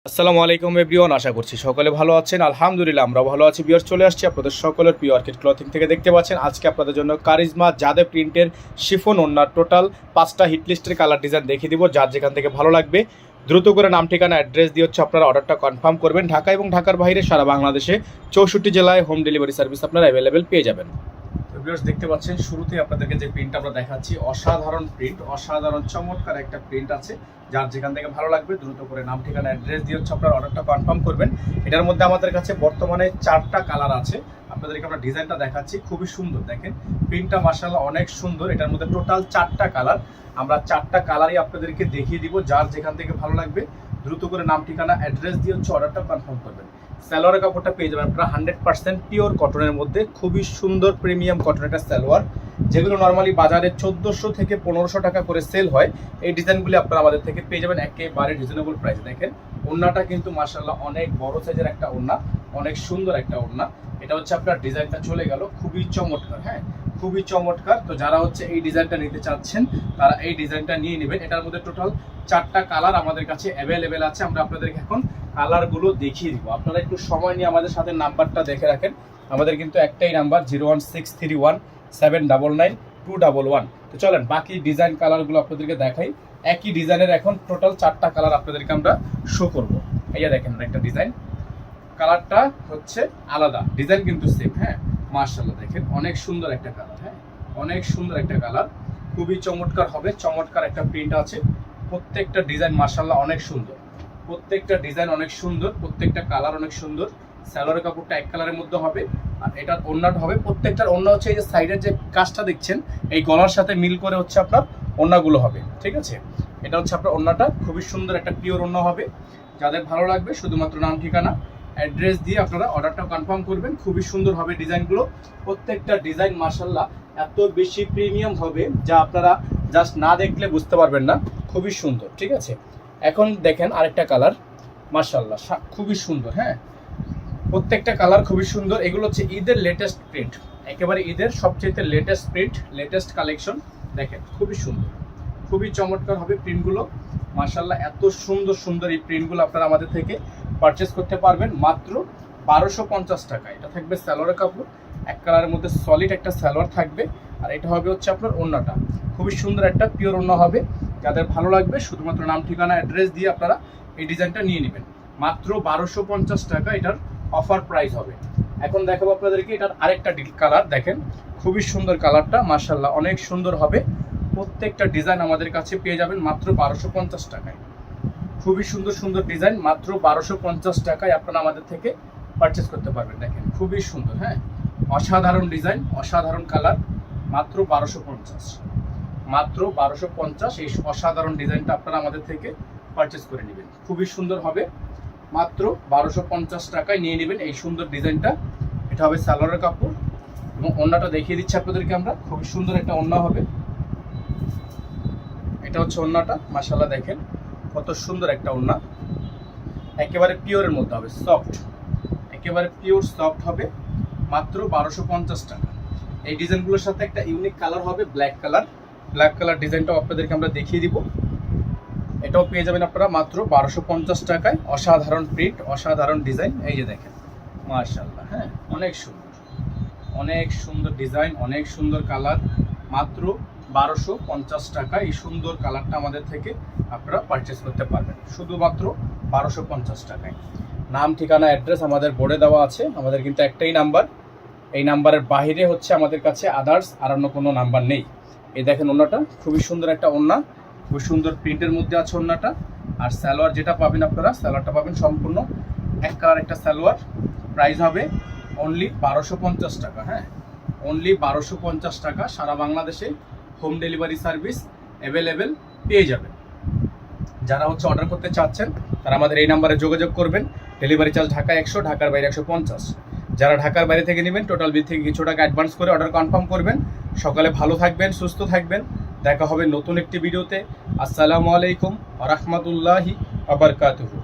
আসসালামু আলাইকুম এভরিওয়ান, আশা করছি সকলে ভালো আছেন। আলহামদুলিল্লাহ আমরা ভালো আছি। ভিউয়ার্স, চলে আসছি আপনাদের সকলের প্রিয় অর্কিড ক্লথিং থেকে। দেখতে পাচ্ছেন আজকে আপনাদের জন্য কারিজমা জাদে প্রিন্টের শিফন ওড়নার টোটাল 5টা হিট লিস্টের কালার ডিজাইন দেখিয়ে দিব। যার যেখান থেকে ভালো লাগবে দ্রুত করে নাম ঠিকানা অ্যাড্রেস দিয়ে হচ্ছে আপনারা অর্ডারটা কনফার্ম করবেন। ঢাকা এবং ঢাকার বাইরে সারা বাংলাদেশে 64 জেলায় হোম ডেলিভারি সার্ভিস আপনারা অ্যাভেলেবেল পেয়ে যাবেন। ভিউয়ার্স, দেখতে পাচ্ছেন শুরুতে আপনাদেরকে যে প্রিন্ট আমরা দেখাচ্ছি, অসাধারণ প্রিন্ট, অসাধারণ চমৎকার একটা প্রিন্ট আছে। যার যেখান থেকে ভালো লাগবে দ্রুত করে নাম ঠিকানা অ্যাড্রেস দিয়ে হচ্ছে আপনারা অর্ডারটা কনফার্ম করবেন। এটার মধ্যে আমাদের কাছে বর্তমানে 4টা কালার আছে। আপনাদেরকে আমরা ডিজাইনটা দেখাচ্ছি, খুবই সুন্দর। দেখেন প্রিন্টটা মাশাআল্লাহ অনেক সুন্দর। এটার মধ্যে টোটাল 4টা কালার, আমরা 4টা কালারই আপনাদেরকে দেখিয়ে দিব। যার যেখান থেকে ভালো লাগবে দ্রুত করে নাম ঠিকানা অ্যাড্রেস দিয়ে হচ্ছে অর্ডারটা কনফার্ম করবেন। সালোয়ারের কাপড়টা পেয়ে যাবেন আপনারা 100% পিওর কটনের মধ্যে, খুবই সুন্দর প্রিমিয়াম কটন একটা সালোয়ার, যেগুলো নর্মালি বাজারে 1400 থেকে 1500 টাকা করে সেল হয়। এই ডিজাইনগুলি আপনারা আমাদের থেকে পেয়ে যাবেন একেবারে রিজনেবল প্রাইসে। দেখেন ওড়নাটা কিন্তু মাশাআল্লাহ অনেক বড় সাইজের একটা ওড়না, অনেক সুন্দর একটা ওড়না। এটা হচ্ছে আপনার ডিজাইনটা চলে গেল, খুবই চমৎকার। হ্যাঁ, খুবই চমৎকার। তো যারা হচ্ছে এই ডিজাইনটা নিতে চাচ্ছেন তারা এই ডিজাইনটা নিয়ে নেবেন। এটার মধ্যে টোটাল 4টা কালার আমাদের কাছে অ্যাভেলেবেল আছে। আমরা আপনাদেরকে এখন কালারগুলো দেখিয়ে দিব। আপনারা একটু সময় নিয়ে আমাদের সাথে নাম্বারটা দেখে রাখেন। আমাদের কিন্তু একটাই নাম্বার 01631799211। তো চলেন বাকি ডিজাইন কালারগুলো আপনাদেরকে দেখাই। একই ডিজাইনের এখন টোটাল 4টা কালার আপনাদেরকে আমরা শো করব। এই দেখেন একটা ডিজাইন, কালারটা হচ্ছে আলাদা, ডিজাইন কিন্তু সেম। হ্যাঁ মাশাআল্লাহ, দেখেন অনেক সুন্দর একটা কালার। হ্যাঁ, অনেক সুন্দর একটা কালার, খুবই চমৎকার হবে। চমৎকার একটা প্রিন্ট আছে। প্রত্যেকটা ডিজাইন মাশাআল্লাহ অনেক সুন্দর, প্রত্যেকটা ডিজাইন অনেক সুন্দর, প্রত্যেকটা কালার অনেক সুন্দর। সালোয়ারের কাপড়টা এক কালারের মধ্যে হবে, আর এটার ওড়নাটা হবে, প্রত্যেকটার ওড়না হচ্ছে এই যে সাইডের যে কাজটা দেখছেন এই গলার সাথে মিল করে হচ্ছে আপনার ওড়নাগুলো হবে। ঠিক আছে, এটা হচ্ছে আপনার ওড়নাটা, খুবই সুন্দর একটা পিওর ওড়না হবে। যাদের ভালো লাগবে শুধুমাত্র নাম ঠিকানা অ্যাড্রেস দিয়ে আপনারা অর্ডারটা কনফার্ম করবেন। খুবই সুন্দর হবে ডিজাইনগুলো, প্রত্যেকটা ডিজাইন মাশাআল্লাহ এত বেশি প্রিমিয়াম হবে যা আপনারা জাস্ট না দেখলে বুঝতে পারবেন না। খুবই সুন্দর। ঠিক আছে, এখন দেখেন আরেকটা কালার, মাশাআল্লাহ খুবই সুন্দর। হ্যাঁ, প্রত্যেকটা কালার খুবই সুন্দর। এগুলো হচ্ছে ঈদের লেটেস্ট প্রিন্ট, একেবারে ঈদের সবচেয়ে লেটেস্ট প্রিন্ট, লেটেস্ট কালেকশন। দেখেন খুবই সুন্দর, খুবই চমৎকার হবে প্রিন্টগুলো মাশাআল্লাহ। এত সুন্দর সুন্দর এই প্রিন্টগুলো আপনারা আমাদের থেকে পারচেস করতে পারবেন মাত্র 1250 টাকা। এটা থাকবে সালোয়ারের কাপড়, এক কালারের মধ্যে সলিড একটা সালোয়ার থাকবে, আর এটা হবে হচ্ছে আপনার ওড়নাটা, খুবই সুন্দর একটা পিওর ওড়না হবে। যাদের ভালো লাগবে শুধুমাত্র নাম ঠিকানা অ্যাড্রেস দিয়ে আপনারা এই ডিজাইনটা নিয়ে নেবেন। মাত্র 1250 টাকা এটার অফার প্রাইস হবে। এখন দেখাবো আপনাদেরকে এটার আরেকটা কালার। দেখেন খুবই সুন্দর কালারটা মাশাআল্লাহ অনেক সুন্দর হবে। প্রত্যেকটা ডিজাইন আমাদের কাছে পেয়ে যাবেন মাত্র 1250 টাকায়। খুবই সুন্দর সুন্দর ডিজাইন মাত্র 1250 টাকায় আপনারা আমাদের থেকে পারচেস করতে পারবেন। দেখেন খুবই সুন্দর। হ্যাঁ, অসাধারণ ডিজাইন, অসাধারণ কালার, মাত্র 1250, মাত্র 1250। এই অসাধারণ ডিজাইনটা আপনারা আমাদের থেকে পারচেস করে নেবেন, খুবই সুন্দর হবে। মাত্র 1250 টাকায় নিয়ে নেবেন এই সুন্দর ডিজাইনটা। এটা হবে সালোয়ারের কাপড় এবং ওড়নাটা দেখিয়ে দিচ্ছি আপনাদেরকে আমরা। খুবই সুন্দর একটা ওড়না হবে, এটা হচ্ছে ওড়নাটা মাশাআল্লাহ। দেখেন কত সুন্দর একটা ওড়না, একেবারে পিওরের মধ্যে হবে, সফট, একেবারে পিওর সফট হবে। মাত্র 1250 টাকা। এই ডিজাইনগুলোর সাথে একটা ইউনিক কালার হবে ব্ল্যাক কালার, ব্ল্যাক কালার ডিজাইনটাও আপনাদেরকে আমরা দেখিয়ে দিব। এটাও পেয়ে যাবেন আপনারা মাত্র 1250 টাকায়। অসাধারণ প্রিন্ট, অসাধারণ ডিজাইন। এই যে দেখেন মাশাআল্লাহ। হ্যাঁ, অনেক সুন্দর, অনেক সুন্দর ডিজাইন, অনেক সুন্দর কালার। মাত্র 1250 টাকা এই সুন্দর কালারটা আমাদের থেকে আপনারা পারচেস করতে পারবেন শুধুমাত্র 1250 টাকায়। নাম ঠিকানা অ্যাড্রেস আমাদের বোর্ডে দেওয়া আছে। আমাদের কিন্তু একটাই নাম্বার, এই নাম্বারের বাইরে হচ্ছে আমাদের কাছে আদার্স আর অন্য কোনো নাম্বার নেই। এই দেখেন ওড়নাটা, খুবই সুন্দর একটা ওড়না, খুব সুন্দর প্রিন্টের মধ্যে আছে ওড়নাটা। আর সালোয়ার যেটা পাবেন আপনারা, সালোয়ারটা পাবেন সম্পূর্ণ এক কালার একটা সালোয়ার। প্রাইস হবে অনলি 1250 টাকা। হ্যাঁ, অনলি 1250 টাকা। সারা বাংলাদেশে হোম ডেলিভারি সার্ভিস অ্যাভেলেবেল পেয়ে যাবেন। যারা হচ্ছে অর্ডার করতে চাচ্ছেন তারা আমাদের এই নাম্বারে যোগাযোগ করবেন। ডেলিভারি চার্জ ঢাকা 100, ঢাকার বাইরে 150। যারা ঢাকার বাইরে থেকে নেবেন টোটাল বিল থেকে কিছু টাকা অ্যাডভান্স করে অর্ডার কনফার্ম করবেন। সকালে ভালো থাকবেন, সুস্থ থাকবেন। দেখা হবে নতুন একটি ভিডিওতে। আসসালামু আলাইকুম ওয়া রাহমাতুল্লাহি ওয়া বারাকাতুহু।